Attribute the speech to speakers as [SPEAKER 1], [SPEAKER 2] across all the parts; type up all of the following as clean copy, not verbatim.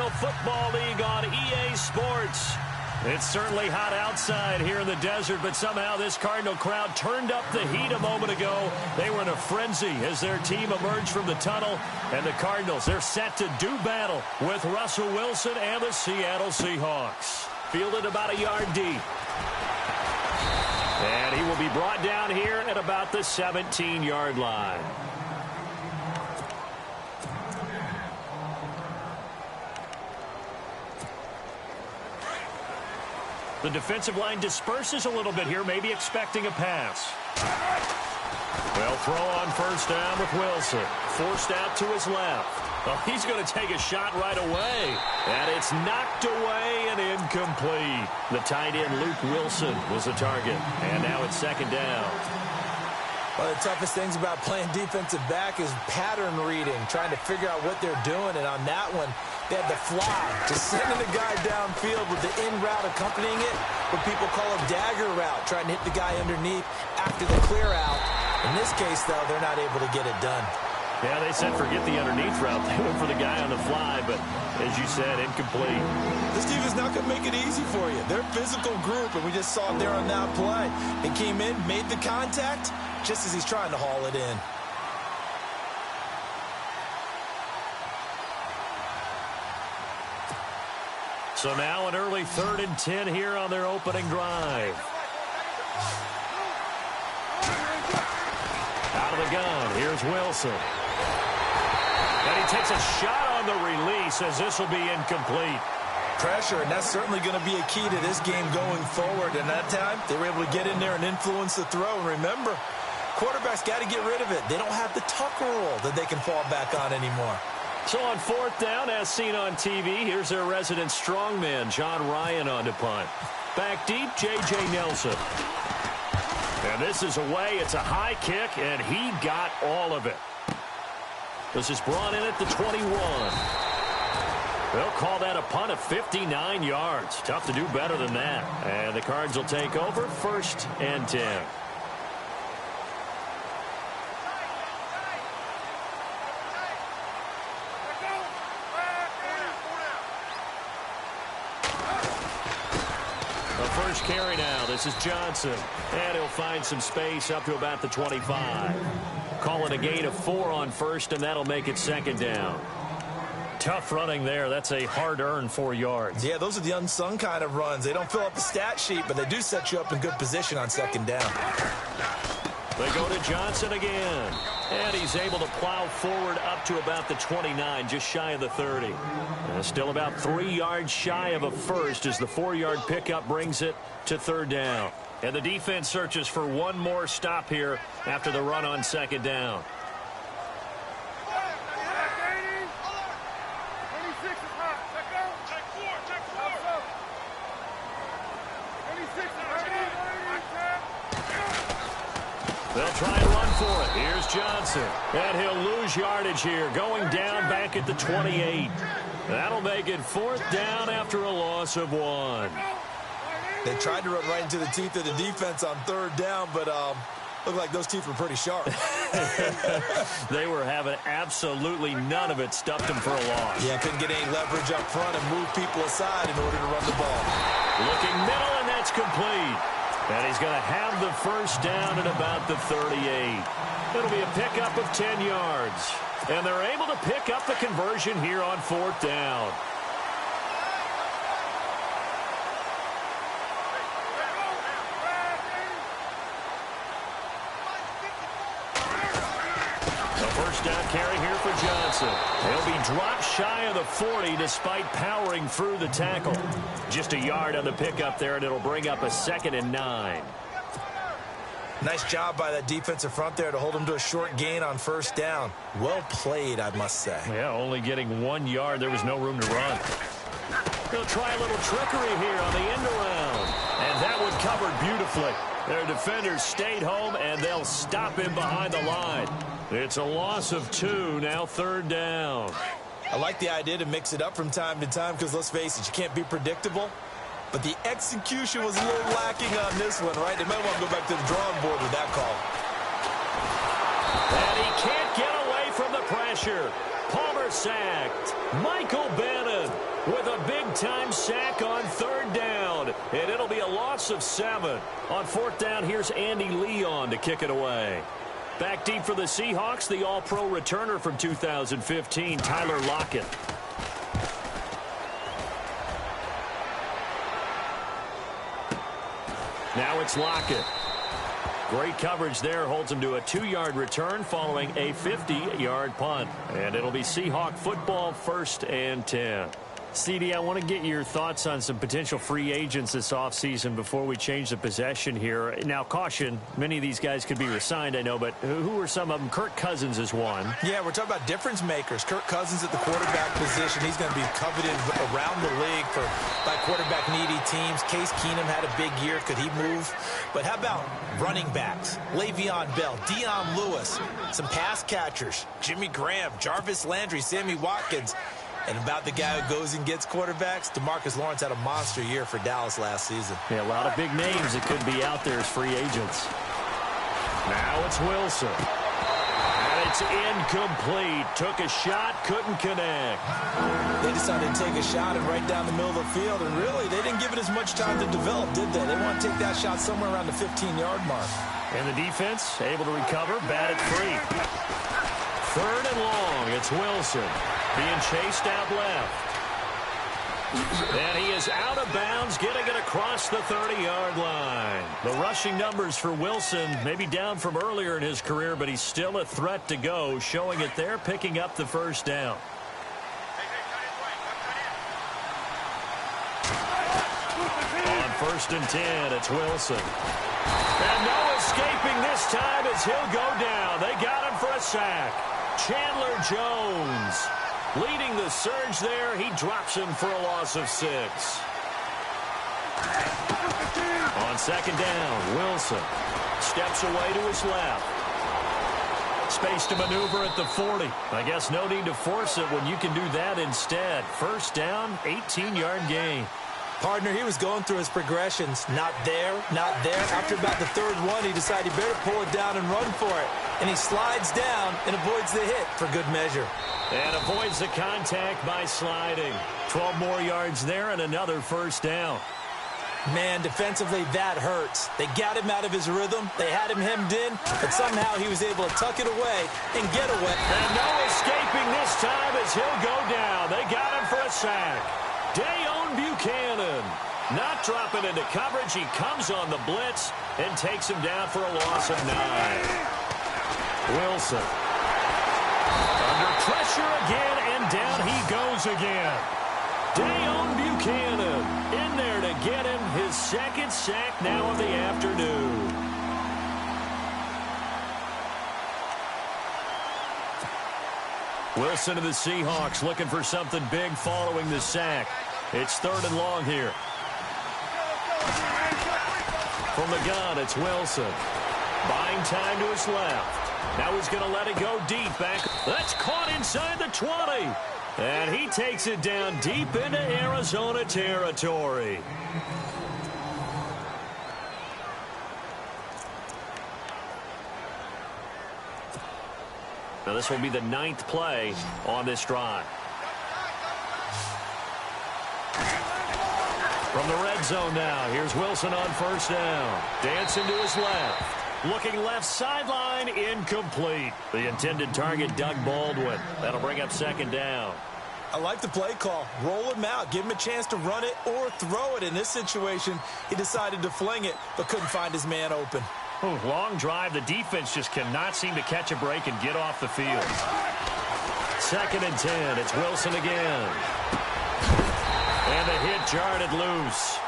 [SPEAKER 1] National Football League on EA Sports. It's certainly hot outside here in the desert, but somehow this Cardinal crowd turned up the heat a moment ago. They were in a frenzy as their team emerged from the tunnel, and the Cardinals, they're set to do battle with Russell Wilson and the Seattle Seahawks. Fielded about a yard deep. And he will be brought down here at about the 17-yard line. The defensive line disperses a little bit here, maybe expecting a pass. Well, throw on first down with Wilson. Forced out to his left. Oh, he's going to take a shot right away. And it's knocked away and incomplete. The tight end, Luke Wilson, was the target. And now it's second down.
[SPEAKER 2] One of the toughest things about playing defensive back is pattern reading, trying to figure out what they're doing. And on that one, they had the fly, just sending the guy downfield with the in route accompanying it, what people call a dagger route, trying to hit the guy underneath after the clear out. In this case, though, they're not able to get it done.
[SPEAKER 1] Yeah, they said forget the underneath route. They went for the guy on the fly, but as you said, incomplete.
[SPEAKER 2] This team is not going to make it easy for you. They're a physical group, and we just saw it there on that play. They came in, made the contact, just as he's trying to haul it in.
[SPEAKER 1] So now an early 3rd and 10 here on their opening drive. Out of the gun, here's Wilson. And he takes a shot on the release as this will be incomplete.
[SPEAKER 2] Pressure, and that's certainly going to be a key to this game going forward. And that time, they were able to get in there and influence the throw. And remember, quarterbacks got to get rid of it. They don't have the Tucker rule that they can fall back on anymore.
[SPEAKER 1] So on 4th down, as seen on TV, here's their resident strongman, John Ryan, on to punt. Back deep, J.J. Nelson. And this is away. It's a high kick, and he got all of it. This is brought in at the 21. They'll call that a punt of 59 yards. Tough to do better than that. And the Cards will take over 1st and 10. First carry now. This is Johnson. And he'll find some space up to about the 25. Call it a gain of 4 on first, and that'll make it second down. Tough running there. That's a hard-earned 4 yards.
[SPEAKER 2] Yeah, those are the unsung kind of runs. They don't fill up the stat sheet, but they do set you up in good position on second down.
[SPEAKER 1] They go to Johnson again. And he's able to plow forward up to about the 29, just shy of the 30. Still about 3 yards shy of a first as the 4-yard pickup brings it to 3rd down. And the defense searches for one more stop here after the run on second down. They'll try and run for it. Here's Johnson. And he'll lose yardage here, going down back at the 28. That'll make it 4th down after a loss of 1.
[SPEAKER 2] They tried to run right into the teeth of the defense on 3rd down, but looked like those teeth were pretty sharp.
[SPEAKER 1] They were having absolutely none of it. Stuffed them for a loss.
[SPEAKER 2] Yeah, couldn't get any leverage up front and move people aside in order to run the ball.
[SPEAKER 1] Looking middle, and that's complete. And he's going to have the first down at about the 38. It'll be a pickup of 10 yards. And they're able to pick up the conversion here on 4th down. First down carry here for Johnson. He'll be dropped shy of the 40 despite powering through the tackle. Just a yard on the pickup there, and it'll bring up a 2nd and 9.
[SPEAKER 2] Nice job by that defensive front there to hold him to a short gain on 1st down. Well played, I must say.
[SPEAKER 1] Yeah, only getting 1 yard. There was no room to run. They'll try a little trickery here on the end around. And that one covered beautifully. Their defenders stayed home, and they'll stop him behind the line. It's a loss of 2, now 3rd down.
[SPEAKER 2] I like the idea to mix it up from time to time because, let's face it, you can't be predictable. But the execution was a little lacking on this one, right? They might want to go back to the drawing board with that call.
[SPEAKER 1] And he can't get away from the pressure. Palmer sacked. Michael Bannon big-time sack on third down, and it'll be a loss of 7. On fourth down, here's Andy Leon to kick it away. Back deep for the Seahawks, the All-Pro returner from 2015, Tyler Lockett. Now it's Lockett. Great coverage there, holds him to a 2-yard return following a 50-yard punt. And it'll be Seahawk football, 1st and 10. CD, I want to get your thoughts on some potential free agents this offseason before we change the possession here. Now, caution, many of these guys could be re-signed, I know, but who are some of them? Kirk Cousins is one.
[SPEAKER 2] Yeah, we're talking about difference makers. Kirk Cousins at the quarterback position. He's going to be coveted around the league by quarterback-needy teams. Case Keenum had a big year. Could he move? But how about running backs? Le'Veon Bell, Dion Lewis, some pass catchers, Jimmy Graham, Jarvis Landry, Sammy Watkins. And about the guy who goes and gets quarterbacks, DeMarcus Lawrence had a monster year for Dallas last season.
[SPEAKER 1] Yeah, a lot of big names that could be out there as free agents. Now it's Wilson. And it's incomplete. Took a shot, couldn't connect.
[SPEAKER 2] They decided to take a shot and right down the middle of the field, and really, they didn't give it as much time to develop, did they? They want to take that shot somewhere around the 15-yard mark.
[SPEAKER 1] And the defense able to recover, batted free. 3rd and long, it's Wilson. Being chased out left. And he is out of bounds, getting it across the 30-yard line. The rushing numbers for Wilson may be down from earlier in his career, but he's still a threat to go, showing it there, picking up the 1st down. On 1st and 10, it's Wilson. And no escaping this time as he'll go down. They got him for a sack. Chandler Jones leading the surge there. He drops him for a loss of 6. On 2nd down, Wilson steps away to his left. Space to maneuver at the 40. I guess no need to force it when you can do that instead. 1st down, 18-yard gain.
[SPEAKER 2] Partner, he was going through his progressions. Not there, not there. After about the 3rd one, he decided he better pull it down and run for it. And he slides down and avoids the hit for good measure.
[SPEAKER 1] And avoids the contact by sliding. 12 more yards there and another 1st down.
[SPEAKER 2] Man, defensively, that hurts. They got him out of his rhythm. They had him hemmed in, but somehow he was able to tuck it away and get away.
[SPEAKER 1] And no escaping this time as he'll go down. They got him for a sack. Dayon Buchanan not dropping into coverage. He comes on the blitz and takes him down for a loss of 9. Wilson under pressure again, and down he goes again. Dayon Buchanan in there to get him his 2nd sack now of the afternoon. Wilson of the Seahawks looking for something big following the sack. It's 3rd and long here. From the gun, it's Wilson. Buying time to his left. Now he's going to let it go deep back. That's caught inside the 20. And he takes it down deep into Arizona territory. Now this will be the 9th play on this drive. From the red zone now, here's Wilson on 1st down. Dancing to his left. Looking left sideline, incomplete. The intended target, Doug Baldwin. That'll bring up 2nd down.
[SPEAKER 2] I like the play call. Roll him out. Give him a chance to run it or throw it. In this situation, he decided to fling it, but couldn't find his man open.
[SPEAKER 1] Oh, long drive. The defense just cannot seem to catch a break and get off the field. 2nd and 10. It's Wilson again. And the hit jarred it loose.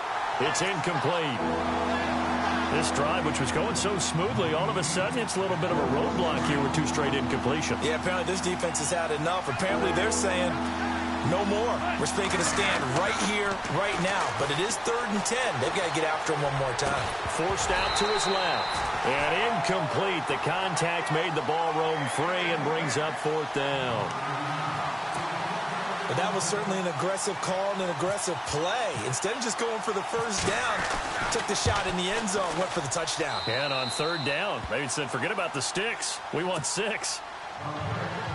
[SPEAKER 1] It's incomplete. This drive, which was going so smoothly, all of a sudden it's a little bit of a roadblock here with 2 straight incompletions.
[SPEAKER 2] Yeah, apparently this defense has had enough. Apparently they're saying no more. We're thinking to stand right here, right now. But it is 3rd and 10. They've got to get after him one more time.
[SPEAKER 1] Forced out to his left. And incomplete. The contact made the ball roam free and brings up 4th down.
[SPEAKER 2] But that was certainly an aggressive call and an aggressive play. Instead of just going for the 1st down, took the shot in the end zone, went for the touchdown.
[SPEAKER 1] And on 3rd down, they said, forget about the sticks. We want 6.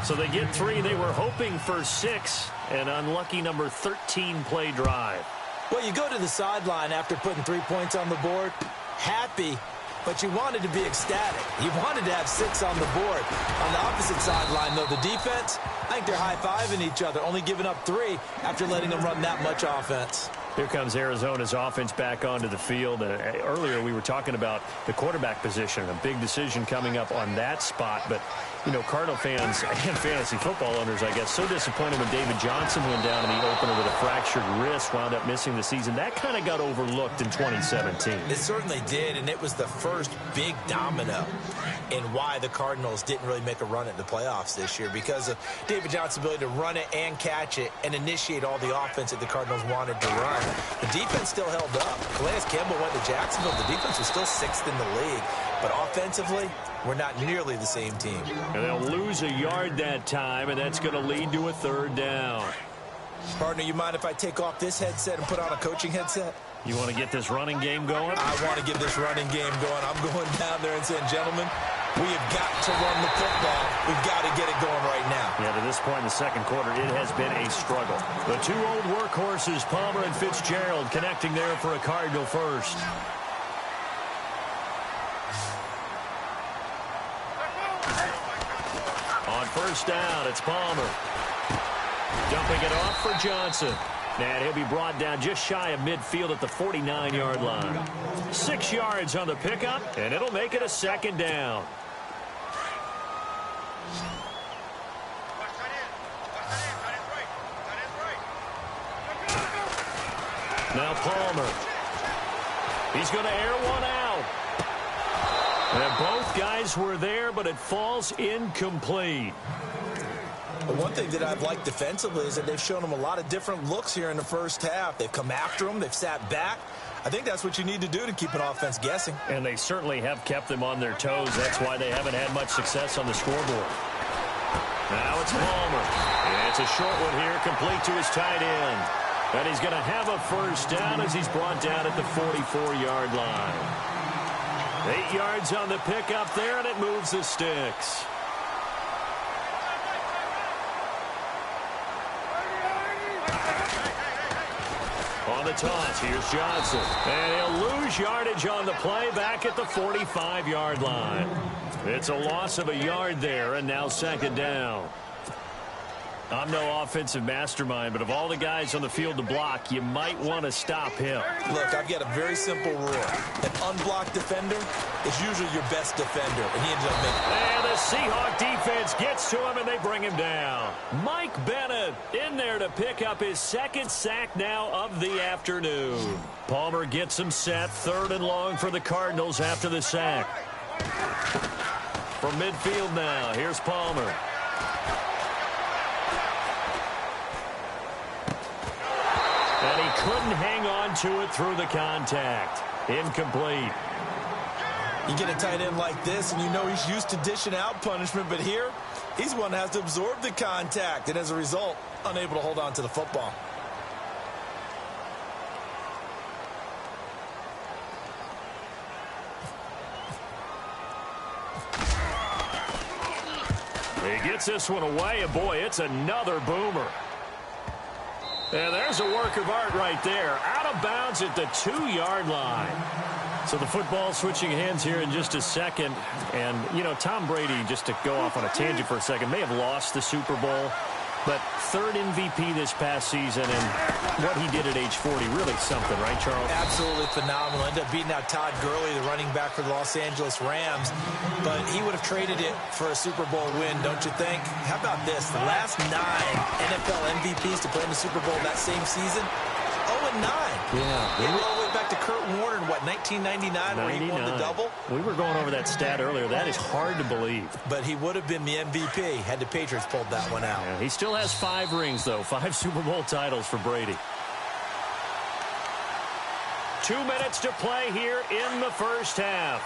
[SPEAKER 1] So they get 3. They were hoping for 6. An unlucky number 13 play drive.
[SPEAKER 2] Well, you go to the sideline after putting 3 points on the board, happy, but you wanted to be ecstatic. You wanted to have 6 on the board. On the opposite sideline, though, the defense, I think they're high-fiving each other, only giving up 3 after letting them run that much offense.
[SPEAKER 1] Here comes Arizona's offense back onto the field. Earlier we were talking about the quarterback position, a big decision coming up on that spot. But, you know, Cardinal fans and fantasy football owners, I guess, so disappointed when David Johnson went down in the opener with a fractured wrist, wound up missing the season. That kind of got overlooked in 2017.
[SPEAKER 2] It certainly did, and it was the first big domino in why the Cardinals didn't really make a run at the playoffs this year, because of David Johnson's ability to run it and catch it and initiate all the offense that the Cardinals wanted to run. The defense still held up. Calais Campbell went to Jacksonville. The defense was still 6th in the league. But offensively, we're not nearly the same team.
[SPEAKER 1] And they'll lose a yard that time, and that's going to lead to a 3rd down.
[SPEAKER 2] Partner, you mind if I take off this headset and put on a coaching headset?
[SPEAKER 1] You want to get this running game going?
[SPEAKER 2] I want to get this running game going. I'm going down there and saying, gentlemen, we have got to run the football. We've got to get it going right now.
[SPEAKER 1] Yeah, to this point in the second quarter, it has been a struggle. The 2 old workhorses, Palmer and Fitzgerald, connecting there for a Cardinal first. On first down, it's Palmer. Dumping it off for Johnson. And he'll be brought down just shy of midfield at the 49-yard line. 6 yards on the pickup, and it'll make it a 2nd down. Now Palmer. He's going to air one out. And both guys were there, but it falls incomplete.
[SPEAKER 2] But one thing that I've liked defensively is that they've shown them a lot of different looks here in the first half. They've come after them. They've sat back. I think that's what you need to do to keep an offense guessing.
[SPEAKER 1] And they certainly have kept them on their toes. That's why they haven't had much success on the scoreboard. Now it's Palmer. And it's a short one here, complete to his tight end. And he's going to have a first down as he's brought down at the 44-yard line. 8 yards on the pickup there, and it moves the sticks. On the toss, here's Johnson. And he'll lose yardage on the play back at the 45-yard line. It's a loss of a yard there, and now 2nd down. I'm no offensive mastermind, but of all the guys on the field to block, you might want to stop him.
[SPEAKER 2] Look, I've got a very simple rule. An unblocked defender is usually your best defender, and he ended up making it.
[SPEAKER 1] And the Seahawk defense gets to him, and they bring him down. Mike Bennett in there to pick up his 2nd sack now of the afternoon. Palmer gets him set, 3rd and long for the Cardinals after the sack. From midfield now, here's Palmer. And he couldn't hang on to it through the contact. Incomplete.
[SPEAKER 2] You get a tight end like this, and you know he's used to dishing out punishment, but here, he's one that has to absorb the contact, and as a result, unable to hold on to the football.
[SPEAKER 1] He gets this one away, and boy, it's another boomer. And there's a work of art right there. Out of bounds at the 2-yard line. So the football switching hands here in just a second. And, you know, Tom Brady, just to go off on a tangent for a second, may have lost the Super Bowl. But 3rd MVP this past season, and what he did at age 40, really something, right, Charles?
[SPEAKER 2] Absolutely phenomenal. Ended up beating out Todd Gurley, the running back for the Los Angeles Rams. But he would have traded it for a Super Bowl win, don't you think? How about this? The last 9 NFL MVPs to play in the Super Bowl that same season, 0-9.
[SPEAKER 1] Yeah.
[SPEAKER 2] All the way back to Kurt Warner in, what, 1999, where he won the double?
[SPEAKER 1] We were going over that stat earlier. That is hard to believe.
[SPEAKER 2] But he would have been the MVP had the Patriots pulled that one out.
[SPEAKER 1] Yeah, he still has 5 rings, though. 5 Super Bowl titles for Brady. 2 minutes to play here in the first half.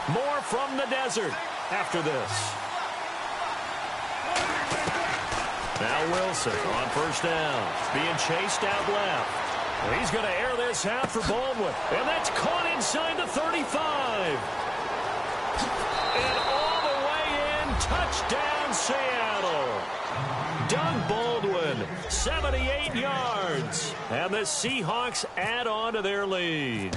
[SPEAKER 1] More from the desert after this. Now Wilson on first down. Being chased out left. He's going to air this out for Baldwin. And that's caught inside the 35. And all the way in touchdown, Seattle. Doug Baldwin, 78 yards. And the Seahawks add on to their lead.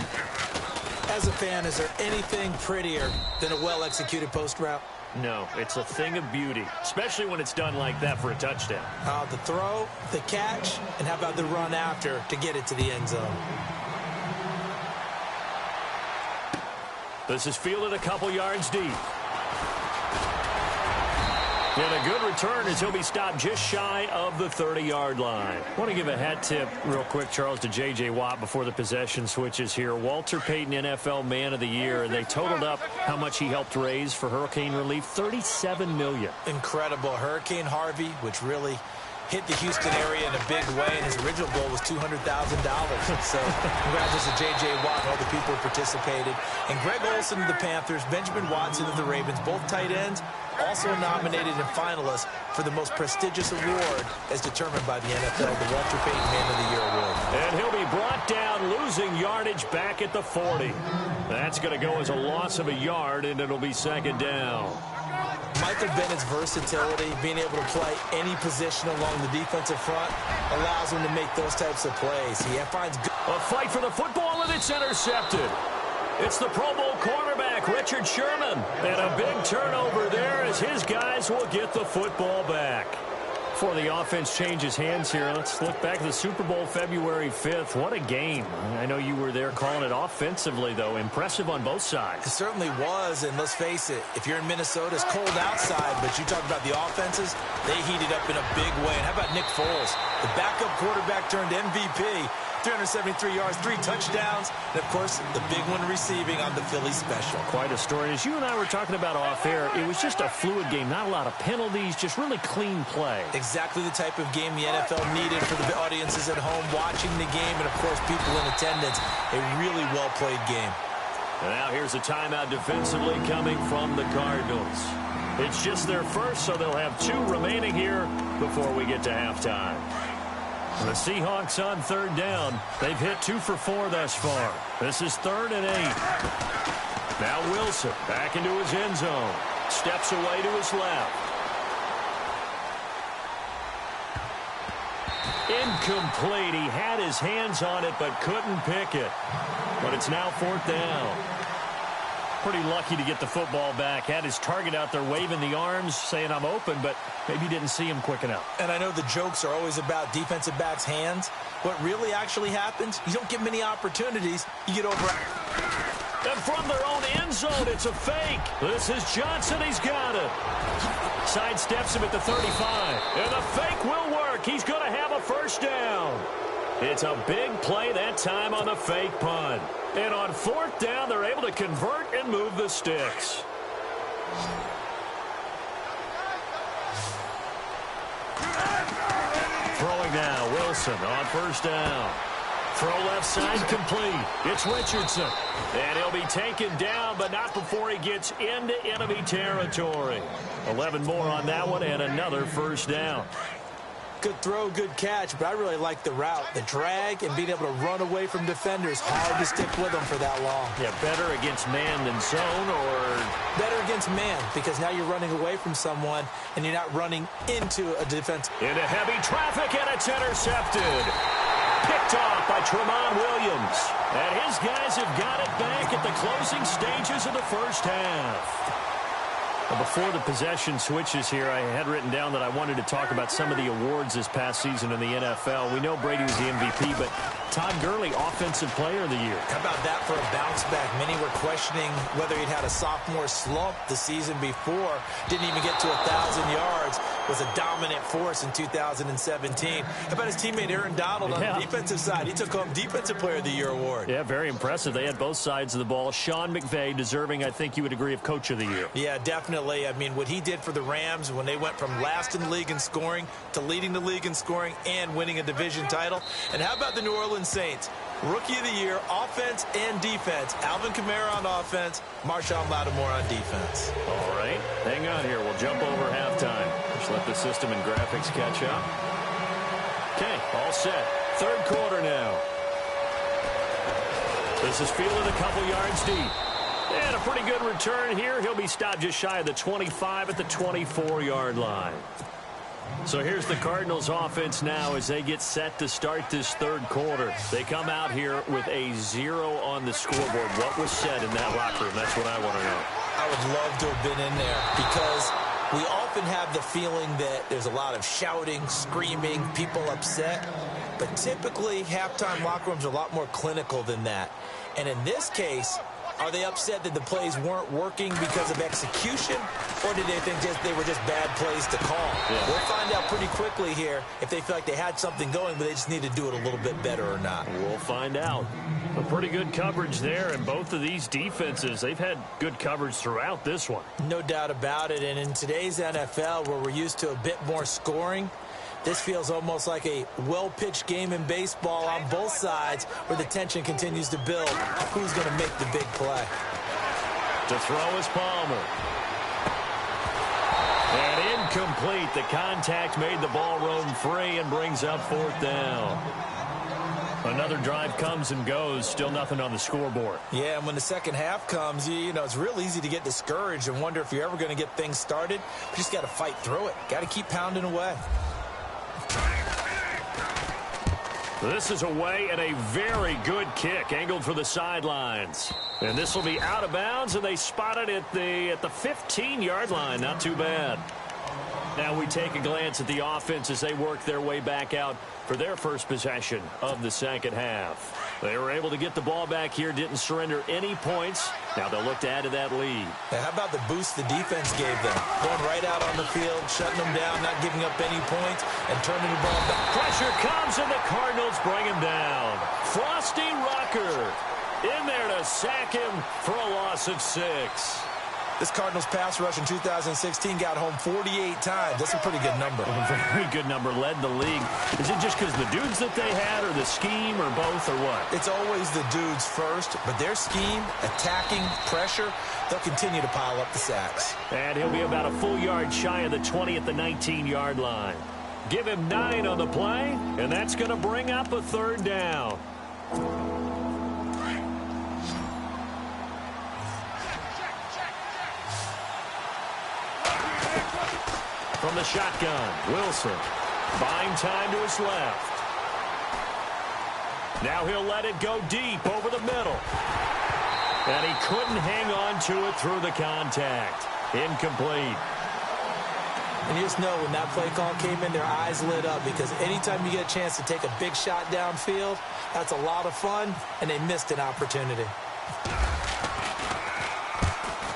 [SPEAKER 2] As a fan, is there anything prettier than a well-executed post route?
[SPEAKER 1] No, it's a thing of beauty, especially when it's done like that for a touchdown.
[SPEAKER 2] The throw, the catch, and how about the run after to get it to the end zone?
[SPEAKER 1] This is fielded a couple yards deep. And a good return as he'll be stopped just shy of the 30-yard line. I want to give a hat tip real quick, Charles, to J.J. Watt before the possession switches here. Walter Payton, NFL Man of the Year. They totaled up how much he helped raise for hurricane relief, $37 million.
[SPEAKER 2] Incredible. Hurricane Harvey, which really hit the Houston area in a big way, and his original goal was $200,000. So congratulations to J.J. Watt and all the people who participated. And Greg Olsen of the Panthers, Benjamin Watson of the Ravens, both tight ends, also nominated and finalists for the most prestigious award as determined by the NFL, the Walter Payton Man of the Year Award.
[SPEAKER 1] And he'll be brought down, losing yardage back at the 40. That's going to go as a loss of a yard, and it'll be second down.
[SPEAKER 2] Michael Bennett's versatility, being able to play any position along the defensive front, allows him to make those types of plays. He finds good.
[SPEAKER 1] A fight for the football, and it's intercepted. It's the Pro Bowl cornerback, Richard Sherman. And a big turnover there as his guys will get the football back. Before the offense changes hands here, let's look back at the Super Bowl February 5th. What a game. I know you were there calling it offensively, though. Impressive on both sides.
[SPEAKER 2] It certainly was, and let's face it, if you're in Minnesota, it's cold outside, but you talk about the offenses, they heated up in a big way. And how about Nick Foles, the backup quarterback turned MVP, 373 yards, 3 touchdowns, and, of course, the big one receiving on the Philly special.
[SPEAKER 1] Quite a story. As you and I were talking about off air, it was just a fluid game, not a lot of penalties, just really clean play.
[SPEAKER 2] Exactly the type of game the NFL needed for the audiences at home watching the game and, of course, people in attendance. A really well-played game.
[SPEAKER 1] And now here's a timeout defensively coming from the Cardinals. It's just their first, so they'll have 2 remaining here before we get to halftime. The Seahawks on third down. They've hit 2 for 4 thus far. This is 3rd and 8. Now Wilson back into his end zone. Steps away to his left. Incomplete. He had his hands on it but couldn't pick it. But it's now 4th down. Pretty lucky to get the football back. Had his target out there waving the arms, saying I'm open, but maybe didn't see him quick enough.
[SPEAKER 2] And I know the jokes are always about defensive backs' hands. What really actually happens, you don't get many opportunities. You get over.
[SPEAKER 1] And from their own end zone, it's a fake. This is Johnson. He's got it. Sidesteps him at the 35. And the fake will work. He's going to have a first down. It's a big play that time on the fake punt. And on 4th down, they're able to convert and move the sticks. Throwing now, Wilson on 1st down. Throw left side complete. It's Richardson. And he'll be taken down, but not before he gets into enemy territory. 11 more on that one and another first down.
[SPEAKER 2] Good throw, good catch, but I really like the route, the drag, and being able to run away from defenders. Hard to stick with them for that long.
[SPEAKER 1] Yeah, better against man than zone, or
[SPEAKER 2] better against man, because now you're running away from someone, and you're not running into a defense.
[SPEAKER 1] Into heavy traffic, and it's intercepted. Picked off by Tramon Williams. And his guys have got it back at the closing stages of the first half. Before the possession switches here, I had written down that I wanted to talk about some of the awards this past season in the NFL. We know Brady was the MVP, but Todd Gurley, Offensive Player of the Year.
[SPEAKER 2] How about that for a bounce back? Many were questioning whether he'd had a sophomore slump the season before. Didn't even get to 1,000 yards. Was a dominant force in 2017. How about his teammate Aaron Donald on the defensive side? He took home Defensive Player of the Year award.
[SPEAKER 1] Yeah, very impressive. They had both sides of the ball. Sean McVay deserving, I think you would agree, of Coach of the Year.
[SPEAKER 2] Yeah, definitely. I mean, what he did for the Rams when they went from last in the league in scoring to leading the league in scoring and winning a division title. And how about the New Orleans Saints? Rookie of the Year, offense and defense. Alvin Kamara on offense, Marshawn Lattimore on defense.
[SPEAKER 1] All right, hang on here. We'll jump over halftime. Just let the system and graphics catch up. Okay, all set. 3rd quarter now. This is fielded a couple yards deep. And a pretty good return here. He'll be stopped just shy of the 25 at the 24-yard line. So here's the Cardinals offense now as they get set to start this third quarter. They come out here with a 0 on the scoreboard. What was said in that locker room? That's what I want to know.
[SPEAKER 2] I would love to have been in there because we often have the feeling that there's a lot of shouting, screaming, people upset. But typically, halftime locker rooms are a lot more clinical than that. And in this case, are they upset that the plays weren't working because of execution, or did they think they were just bad plays to call? Yeah. We'll find out pretty quickly here if they feel like they had something going, but they just need to do it a little bit better or not.
[SPEAKER 1] We'll find out. A pretty good coverage there, and both of these defenses, they've had good coverage throughout this one.
[SPEAKER 2] No doubt about it, and in today's NFL, where we're used to a bit more scoring, this feels almost like a well-pitched game in baseball on both sides where the tension continues to build. Who's going to make the big play?
[SPEAKER 1] To throw is Palmer. And incomplete. The contact made the ball roam free and brings up 4th down. Another drive comes and goes. Still nothing on the scoreboard.
[SPEAKER 2] Yeah, and when the second half comes, you know, it's real easy to get discouraged and wonder if you're ever going to get things started. You just got to fight through it. Got to keep pounding away.
[SPEAKER 1] This is away and a very good kick angled for the sidelines. And this will be out of bounds, and they spot it at the 15-yard line. Not too bad. Now we take a glance at the offense as they work their way back out for their first possession of the second half. They were able to get the ball back here, didn't surrender any points. Now they'll look to add to that lead.
[SPEAKER 2] Now, how about the boost the defense gave them? Going right out on the field, shutting them down, not giving up any points, and turning the ball back.
[SPEAKER 1] Pressure comes, and the Cardinals bring him down. Frosty Rucker in there to sack him for a loss of 6.
[SPEAKER 2] This Cardinals pass rush in 2016 got home 48 times. That's a pretty good number.
[SPEAKER 1] A very good number. Led the league. Is it just because the dudes that they had, or the scheme, or both, or what?
[SPEAKER 2] It's always the dudes first, but their scheme, attacking, pressure, they'll continue to pile up the sacks.
[SPEAKER 1] And he'll be about a full yard shy of the 20 at the 19-yard line. Give him 9 on the play, and that's going to bring up a 3rd down. From the shotgun, Wilson buying time to his left. Now he'll let it go deep over the middle. And he couldn't hang on to it through the contact. Incomplete.
[SPEAKER 2] And you just know when that play call came in, their eyes lit up, because anytime you get a chance to take a big shot downfield, that's a lot of fun, and they missed an opportunity.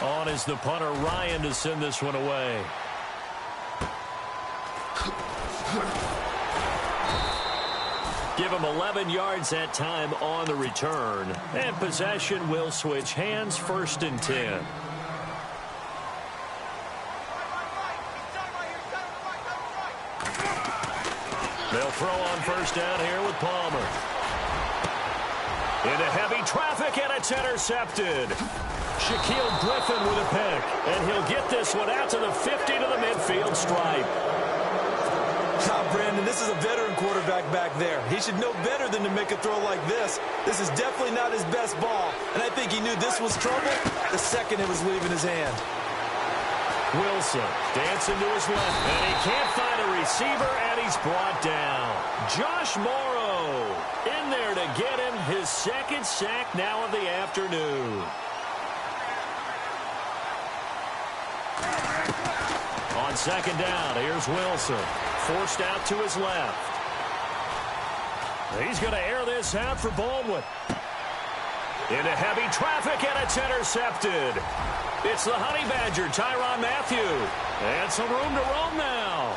[SPEAKER 1] On is the punter, Ryan, to send this one away. Give him 11 yards that time on the return. And possession will switch hands, 1st and 10. They'll throw on 1st down here with Palmer. Into heavy traffic, and it's intercepted. Shaquille Griffin with a pick. And he'll get this one out to the 50 to the midfield stripe.
[SPEAKER 2] Brandon, this is a veteran quarterback back there. He should know better than to make a throw like this. This is definitely not his best ball, and I think he knew this was trouble the second it was leaving his hand.
[SPEAKER 1] Wilson dancing to his left, and he can't find a receiver, and he's brought down. Josh Morrow in there to get him his 2nd sack now of the afternoon. On 2nd down, here's Wilson. Forced out to his left. He's going to air this out for Baldwin. Into heavy traffic, and it's intercepted. It's the Honey Badger, Tyrann Mathieu. And some room to roam now.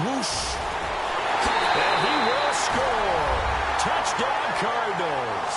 [SPEAKER 2] Whoosh.
[SPEAKER 1] And he will score. Touchdown, Cardinals.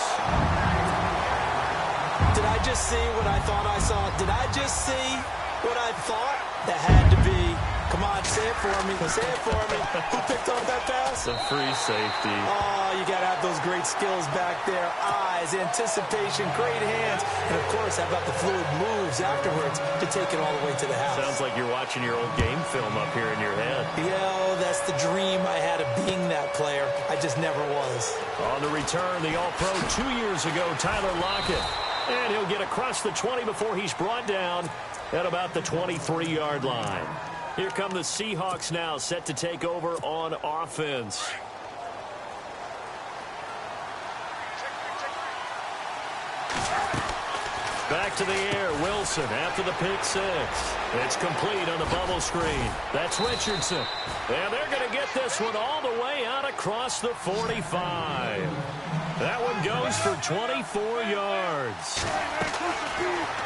[SPEAKER 2] Did I just see what I thought I saw? Did I just see what I thought? That had to be. Come on, say it for me. Say it for me. Who picked off that pass?
[SPEAKER 1] The free safety.
[SPEAKER 2] Oh, you got to have those great skills back there. Eyes, anticipation, great hands. And, of course, how about the fluid moves afterwards to take it all the way to the house?
[SPEAKER 1] Sounds like you're watching your old game film up here in your head.
[SPEAKER 2] Yo, that's the dream I had of being that player. I it just never was.
[SPEAKER 1] On the return, the All-Pro 2 years ago, Tyler Lockett. And he'll get across the 20 before he's brought down at about the 23-yard line. Here come the Seahawks now, set to take over on offense. Back to the air, Wilson after the pick six. It's complete on the bubble screen. That's Richardson. And they're going to get this one all the way out across the 45. That one goes for 24 yards.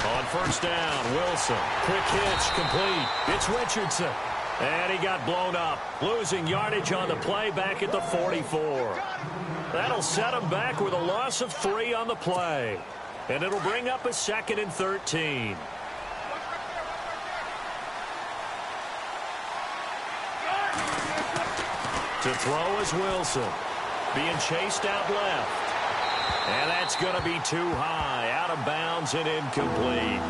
[SPEAKER 1] On first down, Wilson. Quick hitch, complete. It's Richardson. And he got blown up, losing yardage on the play back at the 44. That'll set him back with a loss of 3 on the play. And it'll bring up a 2nd and 13. To throw is Wilson. Being chased out left. And that's going to be too high. Out of bounds and incomplete.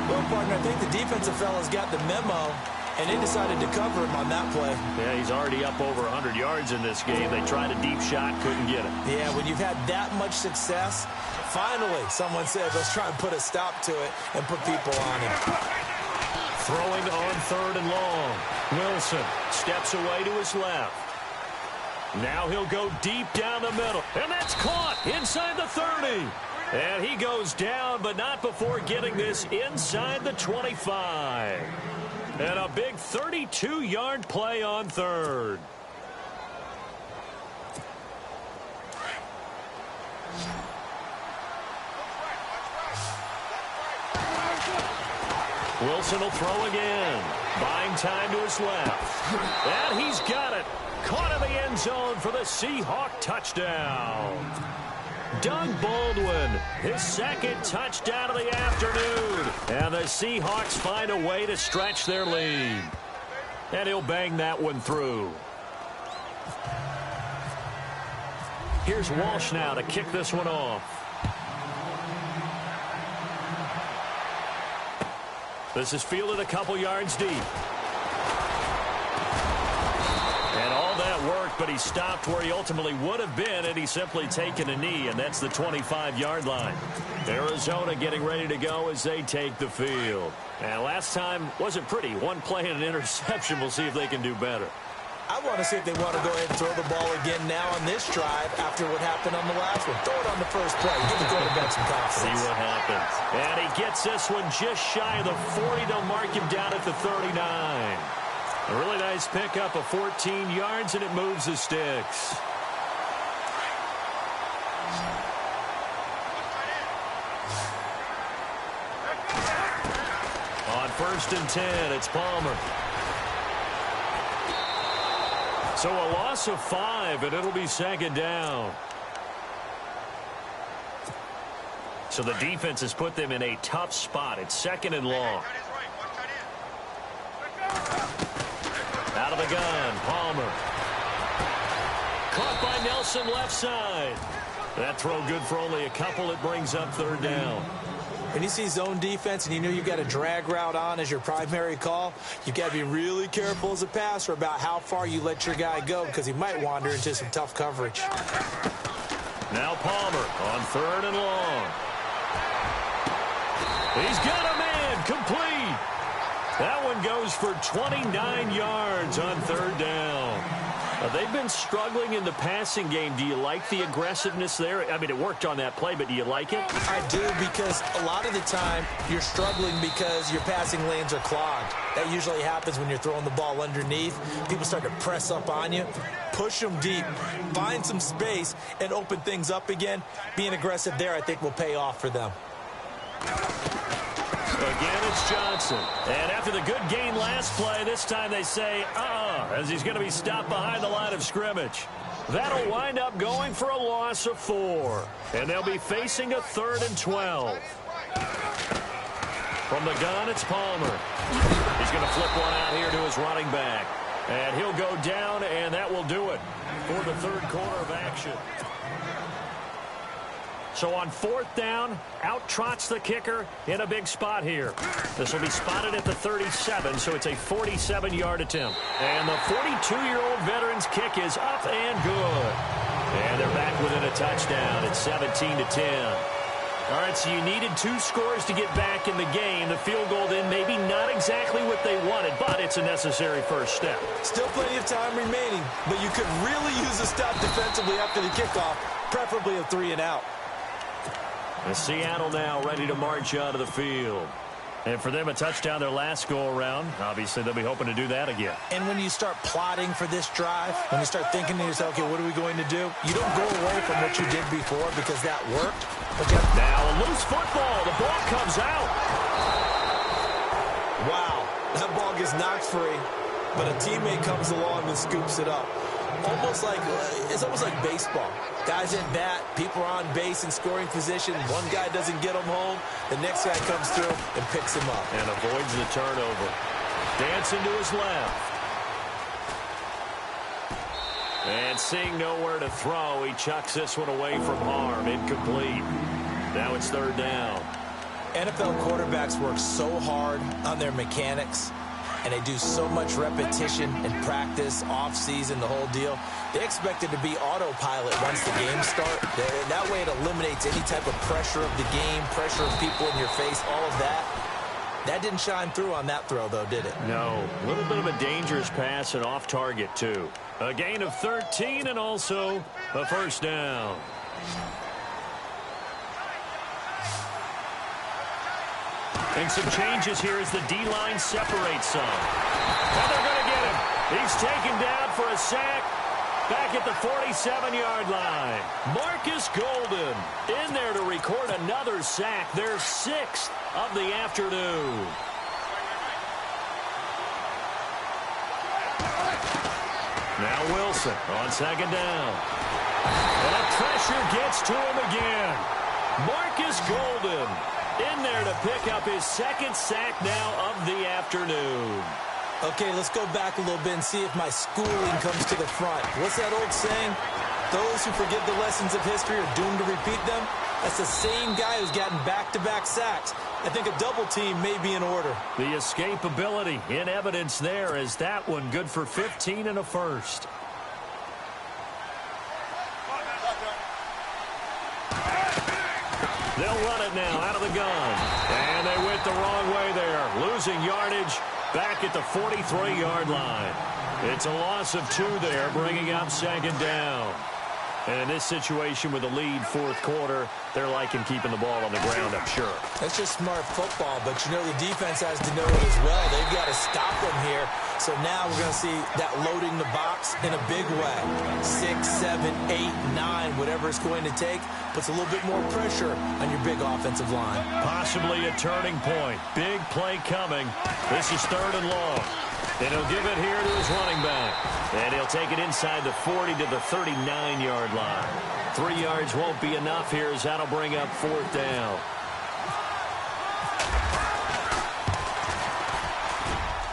[SPEAKER 2] Well, partner, I think the defensive fellas got the memo, and they decided to cover him on that play.
[SPEAKER 1] Yeah, he's already up over 100 yards in this game. They tried a deep shot, couldn't get it.
[SPEAKER 2] Yeah, when you've had that much success, finally someone said, let's try and put a stop to it and put people on him.
[SPEAKER 1] Throwing on 3rd and long. Wilson steps away to his left. Now he'll go deep down the middle. And that's caught inside the 30. And he goes down, but not before getting this inside the 25. And a big 32-yard play on 3rd. Wilson will throw again. Buying time to his left. And he's got it. Caught in the end zone for the Seahawk touchdown. Doug Baldwin, his 2nd touchdown of the afternoon. And the Seahawks find a way to stretch their lead. And he'll bang that one through. Here's Walsh now to kick this one off. This is fielded a couple yards deep. And all that worked, but he stopped where he ultimately would have been, and he's simply taken a knee, and that's the 25-yard line. Arizona getting ready to go as they take the field. And last time wasn't pretty. One play and an interception. We'll see if they can do better.
[SPEAKER 2] I want to see if they want to go ahead and throw the ball again now on this drive after what happened on the last one. Throw it on the first play. Give the quarterback some confidence.
[SPEAKER 1] See what happens. And he gets this one just shy of the 40. They'll mark him down at the 39. A really nice pickup of 14 yards, and it moves the sticks. On 1st and 10, it's Palmer. So a loss of 5, and it'll be 2nd down. So the defense has put them in a tough spot. It's 2nd and long. Out of the gun, Palmer. Caught by Nelson left side. That throw good for only a couple. It brings up 3rd down.
[SPEAKER 2] When you see zone defense and you know you've got a drag route on as your primary call, you've got to be really careful as a passer about how far you let your guy go because he might wander into some tough coverage.
[SPEAKER 1] Now Palmer on 3rd and long. He's got a man, complete. That one goes for 29 yards on 3rd down. They've been struggling in the passing game. Do you like the aggressiveness there? I mean, it worked on that play, but do you like it?
[SPEAKER 2] I do, because a lot of the time you're struggling because your passing lanes are clogged. That usually happens when you're throwing the ball underneath. People start to press up on you. Push them deep. Find some space and open things up again. Being aggressive there, I think, will pay off for them.
[SPEAKER 1] Again, it's Johnson. And after the good gain last play, this time they say, as he's going to be stopped behind the line of scrimmage. That'll wind up going for a loss of 4. And they'll be facing a 3rd and 12. From the gun, it's Palmer. He's going to flip one out here to his running back. And he'll go down, and that will do it for the 3rd quarter of action. So on 4th down, out trots the kicker in a big spot here. This will be spotted at the 37, so it's a 47-yard attempt. And the 42-year-old veteran's kick is up and good. And they're back within a touchdown at 17-10. All right, so you needed 2 scores to get back in the game. The field goal then maybe not exactly what they wanted, but it's a necessary first step.
[SPEAKER 2] Still plenty of time remaining, but you could really use a stop defensively after the kickoff, preferably a 3-and-out.
[SPEAKER 1] And Seattle now ready to march out of the field. And for them, a touchdown their last go-around. Obviously, they'll be hoping to do that again.
[SPEAKER 2] And when you start plotting for this drive, when you start thinking to yourself, okay, what are we going to do? You don't go away from what you did before because that worked. But
[SPEAKER 1] now a loose football. The ball comes out.
[SPEAKER 2] Wow, that ball gets knocked free, but a teammate comes along and scoops it up. It's almost like baseball. Guys at bat, people are on base in scoring position. One guy doesn't get him home. The next guy comes through and picks him up.
[SPEAKER 1] And avoids the turnover. Dancing to his left. And seeing nowhere to throw, he chucks this one away from harm. Incomplete. Now it's 3rd down.
[SPEAKER 2] NFL quarterbacks work so hard on their mechanics, and they do so much repetition and practice, off-season, the whole deal. They expect it to be autopilot once the games start. That way it eliminates any type of pressure of the game, pressure of people in your face, all of that. That didn't shine through on that throw, though, did it?
[SPEAKER 1] No. A little bit of a dangerous pass and off target, too. A gain of 13 and also a first down. And some changes here as the D-line separates some. And they're going to get him. He's taken down for a sack back at the 47-yard line. Marcus Golden in there to record another sack, their 6th of the afternoon. Now Wilson on 2nd down. And pressure gets to him again. Marcus Golden in there to pick up his 2nd sack now of the afternoon.
[SPEAKER 2] Okay, let's go back a little bit and see if my schooling comes to the front. What's that old saying? Those who forget the lessons of history are doomed to repeat them. That's the same guy who's gotten back-to-back sacks. I think a double team may be in order.
[SPEAKER 1] The escapability in evidence there as that one good for 15 and a first. They'll run it now out of the gun. And they went the wrong way there. Losing yardage back at the 43-yard line. It's a loss of 2 there, bringing up 2nd down. And in this situation with the lead 4th quarter, they're liking keeping the ball on the ground, I'm sure.
[SPEAKER 2] That's just smart football, but you know the defense has to know it as well. They've got to stop them here. So now we're going to see that loading the box in a big way. 6, 7, 8, 9, whatever it's going to take, puts a little bit more pressure on your big offensive line.
[SPEAKER 1] Possibly a turning point. Big play coming. This is 3rd and long. And he'll give it here to his running back. And he'll take it inside the 40 to the 39-yard line. 3 yards won't be enough here as that'll bring up 4th down.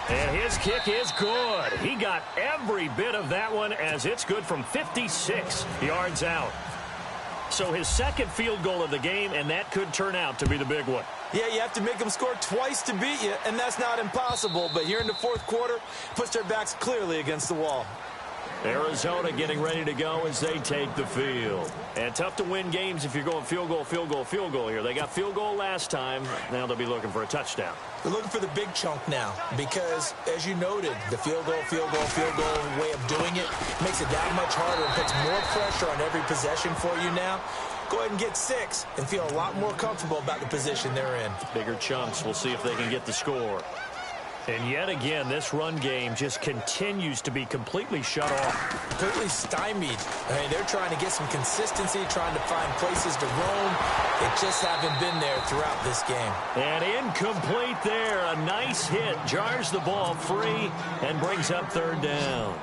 [SPEAKER 1] And his kick is good. He got every bit of that one as it's good from 56 yards out. So his 2nd field goal of the game, and that could turn out to be the big one.
[SPEAKER 2] Yeah, you have to make them score twice to beat you, and that's not impossible. But here in the 4th quarter, puts their backs clearly against the wall.
[SPEAKER 1] Arizona getting ready to go as they take the field. And tough to win games if you're going field goal, field goal, field goal here. They got field goal last time. Now they'll be looking for a touchdown.
[SPEAKER 2] They're looking for the big chunk now because, as you noted, the field goal way of doing it makes it that much harder and puts more pressure on every possession for you now. Go ahead and get 6 and feel a lot more comfortable about the position they're in.
[SPEAKER 1] Bigger chunks. We'll see if they can get the score. And yet again, this run game just continues to be completely shut off.
[SPEAKER 2] Completely stymied. I mean, they're trying to get some consistency, trying to find places to roam. They just haven't been there throughout this game.
[SPEAKER 1] And incomplete there. A nice hit. Jars the ball free and brings up 3rd down.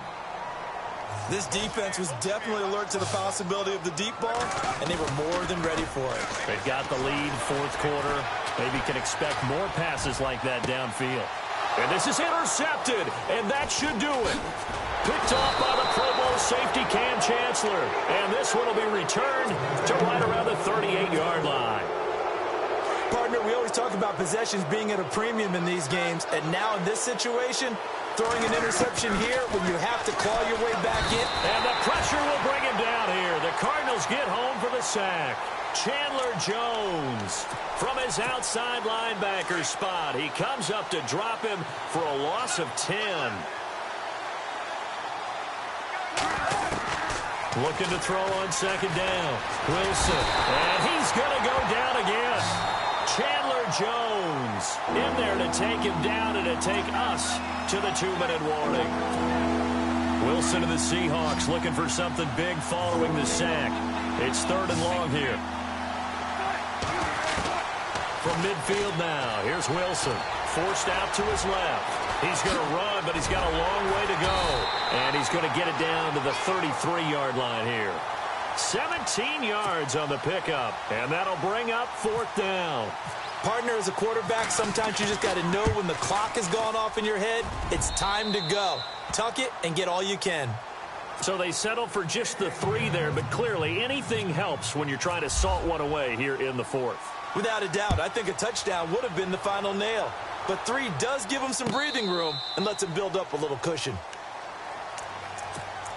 [SPEAKER 2] This defense was definitely alert to the possibility of the deep ball, and they were more than ready for it.
[SPEAKER 1] They've got the lead 4th quarter. Maybe can expect more passes like that downfield. And this is intercepted, and that should do it. Picked off by the Pro Bowl safety Cam Chance Kinsler. And this one will be returned to right around the 38-yard line.
[SPEAKER 2] Partner, we always talk about possessions being at a premium in these games, and now in this situation, throwing an interception here when you have to claw your way back in.
[SPEAKER 1] And the pressure will bring him down here. The Cardinals get home for the sack. Chandler Jones from his outside linebacker spot. He comes up to drop him for a loss of 10. Looking to throw on second down. Wilson. And he's going to go down again. Chandler Jones in there to take him down and to take us to the 2-minute warning. Wilson and the Seahawks looking for something big following the sack. It's 3rd and long here. From midfield now, here's Wilson. Forced out to his left. He's going to run, but he's got a long way to go. And he's going to get it down to the 33-yard line here. 17 yards on the pickup, and that'll bring up 4th down.
[SPEAKER 2] Partner, as a quarterback, sometimes you just got to know when the clock has gone off in your head, it's time to go. Tuck it and get all you can.
[SPEAKER 1] So they settle for just the 3 there, but clearly anything helps when you're trying to salt one away here in the 4th.
[SPEAKER 2] Without a doubt, I think a touchdown would have been the final nail. But 3 does give them some breathing room and lets them build up a little cushion.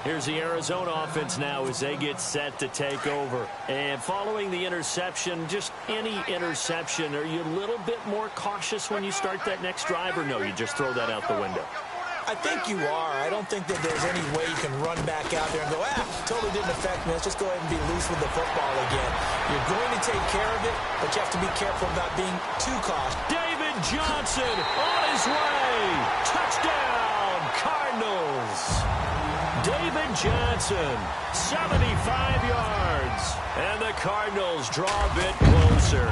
[SPEAKER 1] Here's the Arizona offense now as they get set to take over. And following the interception, just any interception, are you a little bit more cautious when you start that next drive, or no, you just throw that out the window?
[SPEAKER 2] I think you are. I don't think that there's any way you can run back out there and go, totally didn't affect me. Let's just go ahead and be loose with the football again. You're going to take care of it, but you have to be careful about being too cautious.
[SPEAKER 1] David Johnson on his way. Touchdown, Cardinals. David Johnson, 75 yards. And the Cardinals draw a bit closer.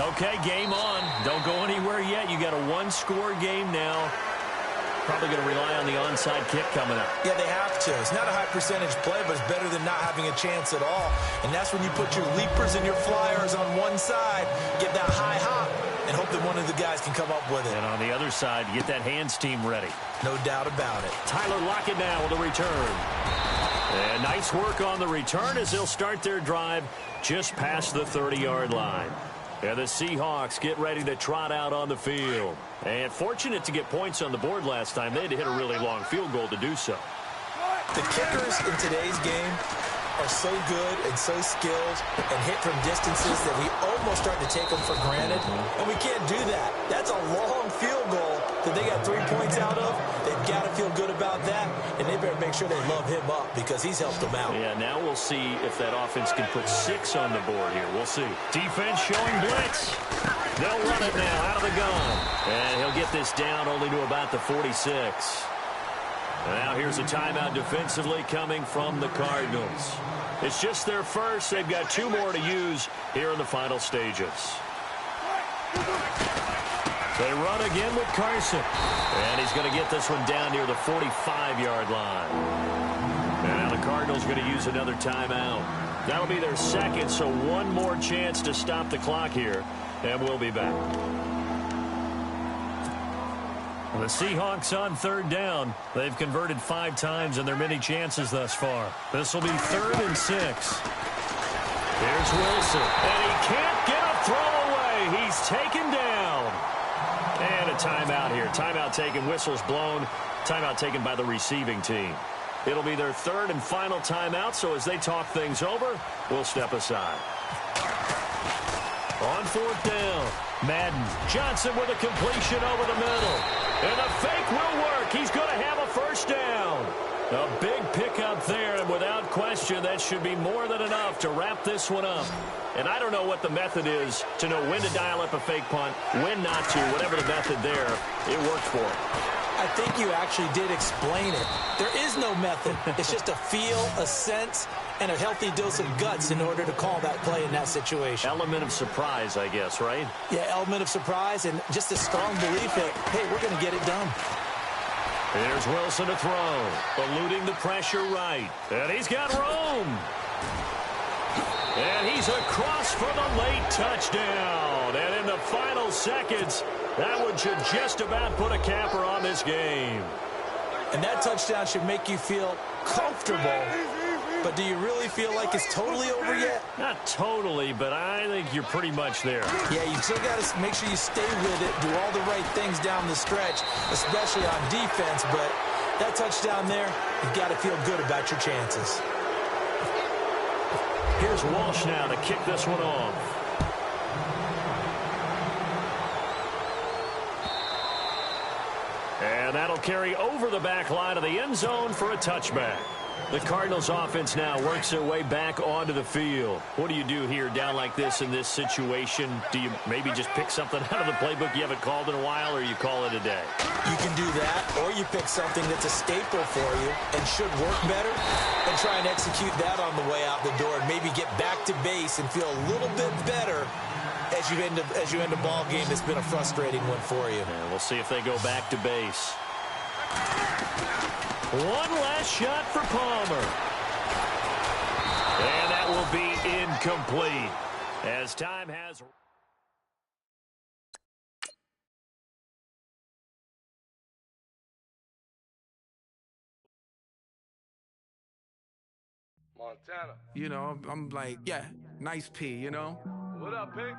[SPEAKER 1] Okay, game on. Don't go anywhere yet. You got a 1-score game now. Probably going to rely on the onside kick coming up.
[SPEAKER 2] Yeah, they have to. It's not a high percentage play, but it's better than not having a chance at all. And that's when you put your leapers and your flyers on one side, get that high hop, and hope that one of the guys can come up with it.
[SPEAKER 1] And on the other side, you get that hands team ready.
[SPEAKER 2] No doubt about it.
[SPEAKER 1] Tyler Lockett now with the return. And nice work on the return as they'll start their drive just past the 30-yard line. And the Seahawks get ready to trot out on the field. And fortunate to get points on the board last time. They had to hit a really long field goal to do so.
[SPEAKER 2] The kickers in today's game are so good and so skilled and hit from distances that we almost start to take them for granted. And we can't do that. That's a long field goal that they got 3 points out of. They've got to feel good about that, and they better make sure they love him up because he's helped them out.
[SPEAKER 1] Yeah, now we'll see if that offense can put 6 on the board here. We'll see. Defense showing blitz. They'll run it now out of the gun. And he'll get this down only to about the 46. Now here's a timeout defensively coming from the Cardinals. It's just their first. They've got 2 more to use here in the final stages. They run again with Carson. And he's going to get this one down near the 45-yard line. And now the Cardinals are going to use another timeout. That'll be their second, so 1 more chance to stop the clock here. And we'll be back. The Seahawks on 3rd down. They've converted 5 times in their many chances thus far. This will be 3rd and 6. Here's Wilson. And he can't get a throw away. He's taken down. And a timeout here. Timeout taken, whistles blown. Timeout taken by the receiving team. It'll be their 3rd and final timeout, so as they talk things over, we'll step aside. On 4th down, Madden. Johnson with a completion over the middle. And the fake will work. He's going to have a 1st down. A big pickup there, and without question, that should be more than enough to wrap this one up. And I don't know what the method is to know when to dial up a fake punt, when not to. Whatever the method there, it worked for him.
[SPEAKER 2] I think you actually did explain it. There is no method. It's just a feel, a sense, and a healthy dose of guts in order to call that play in that situation.
[SPEAKER 1] Element of surprise, I guess, right?
[SPEAKER 2] Yeah, element of surprise and just a strong belief that, hey, we're going to get it done.
[SPEAKER 1] Here's Wilson to throw, eluding the pressure right. And he's got room. And he's across for the late touchdown. And in the final seconds, that one should just about put a capper on this game.
[SPEAKER 2] And that touchdown should make you feel comfortable but do you really feel like it's totally over yet?
[SPEAKER 1] Not totally, but I think you're pretty much there.
[SPEAKER 2] Yeah, you still got to make sure you stay with it, do all the right things down the stretch, especially on defense, but that touchdown there, you've got to feel good about your chances.
[SPEAKER 1] Here's Walsh now to kick this one off. And that'll carry over the back line of the end zone for a touchback. The Cardinals offense now works their way back onto the field. What do you do here down like this in this situation? Do you maybe just pick something out of the playbook you haven't called in a while, or you call it a day?
[SPEAKER 2] You can do that, or you pick something that's a staple for you and should work better and try and execute that on the way out the door and maybe get back to base and feel a little bit better as you end a ball game that's been a frustrating one for you.
[SPEAKER 1] And we'll see if they go back to base. One last shot for Palmer. And that will be incomplete as time has...
[SPEAKER 3] Montana.
[SPEAKER 4] You know, I'm like, yeah, nice P, you know?
[SPEAKER 3] What up, Pink?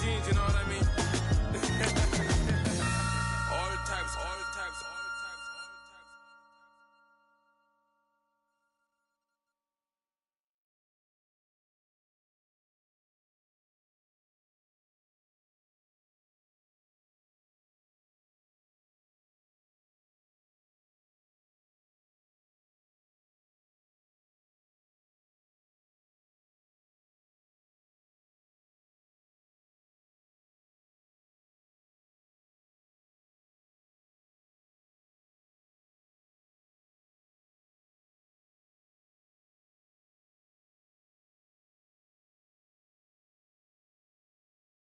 [SPEAKER 4] jeans and all